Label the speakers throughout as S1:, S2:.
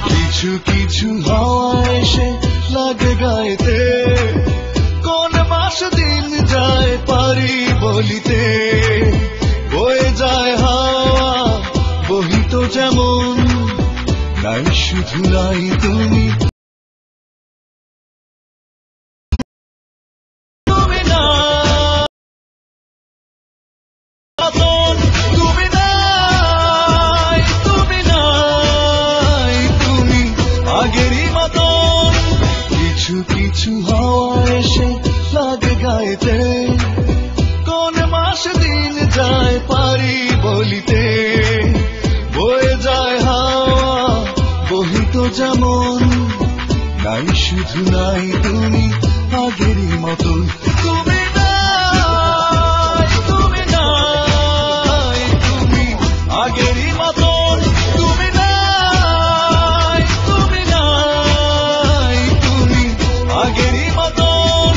S1: কিছু কিছু হাওয়া এসে লাগে গায়েতে, কোন মাস দিন যায় পারি বলিতে। বয়ে যায় হাওয়া বহিত যেমন, নাই শুধু নাই তুমি। কিছু কিছু হাওয়া এসে লাগে গায়েতে, কোন মাস দিন যায় পারি বলিতে। বয়ে যায় হাওয়া বহিত যেমন, নাই শুধু নাই তুমি আগেরই মতন। তুমি নাই, তুমি নাই, তুমি আগেরই মতন। তুমি নাই, তুমি নাই, তুমি আগেরই মতন।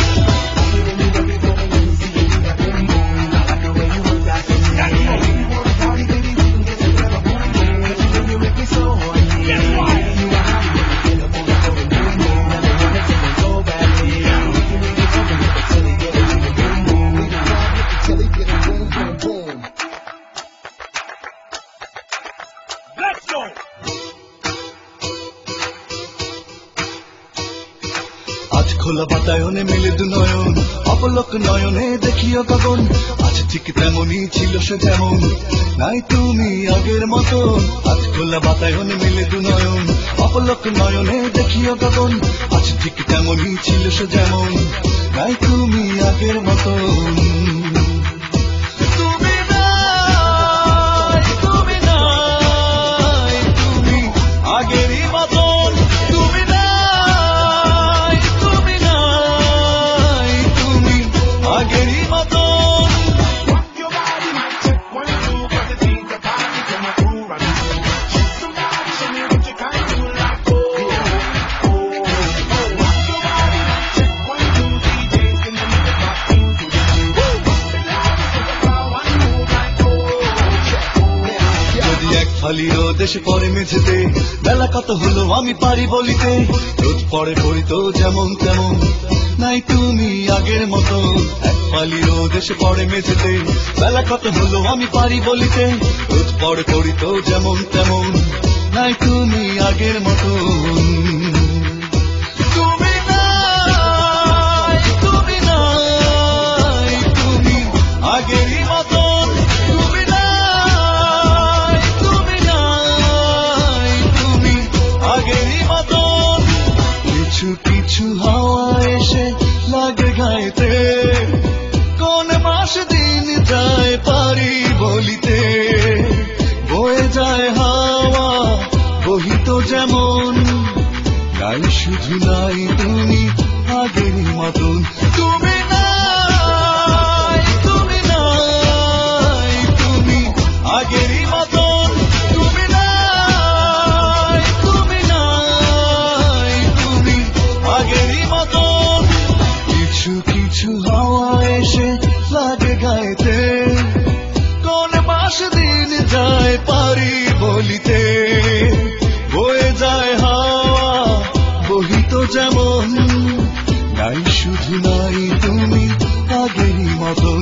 S1: আজ খোলা বাতায়নে মিলে দু নয়ন, অপলক নয়নে দেখিও গগন। আজ ঠিক তেমনই ছিল সে যেমন, নাই তুমি আগের মতো। আজ খোলা বাতায়নে মিলে দু নয়ন, অপলক নয়নে দেখিও গগন। আজ ঠিক তেমনই ছিল সে যেমন, নাই তুমি আগের মতো। তুমি নাই, তুমি নাই, তুমি আগেরই মতন। তুমি নাই, তুমি নাই, তুমি আগেরই মতন। খালি রোদ এসে পড়ে মেঝেতে, বেলা কত হলো আমি পারি বলিতে। রোদ পড়ে পড়িত যেমন তেমন, নাই তুমি আগের মতো। এক ফালি রোদ এসে পড়ে মেঝেতে, বেলা কত হলো আমি পারি বলিতে। রোদ পড়ে পড়িত যেমন তেমন, নাই তুমি আগের মতো। তুমি নাই, তুমি নাই, তুমি আগেরই মতন। তুমি নাই, তুমি নাই, তুমি আগেরই মতন। কিছু কিছু হাওয়া এসে লাগে গায়েতে, কোন মাস দিন যায় পারি বলিতে। বয়ে যায় হাওয়া বহিত যেমন, নাই শুধু নাই তুমি আগেরই মতন। তুমি নাই, তুমি নাই, তুমি আগেরই মতন। তুমি নাই, তুমি নাই, তুমি আগেরই মতন। কিছু কিছু হাওয়া এসে লাগে গায়েতে, কোন মাস দিন যায় পারি বলিতে। বয়ে যায় হাওয়া বহিত যেমন, নাই শুধু নাই তুমি আগেরই মতন।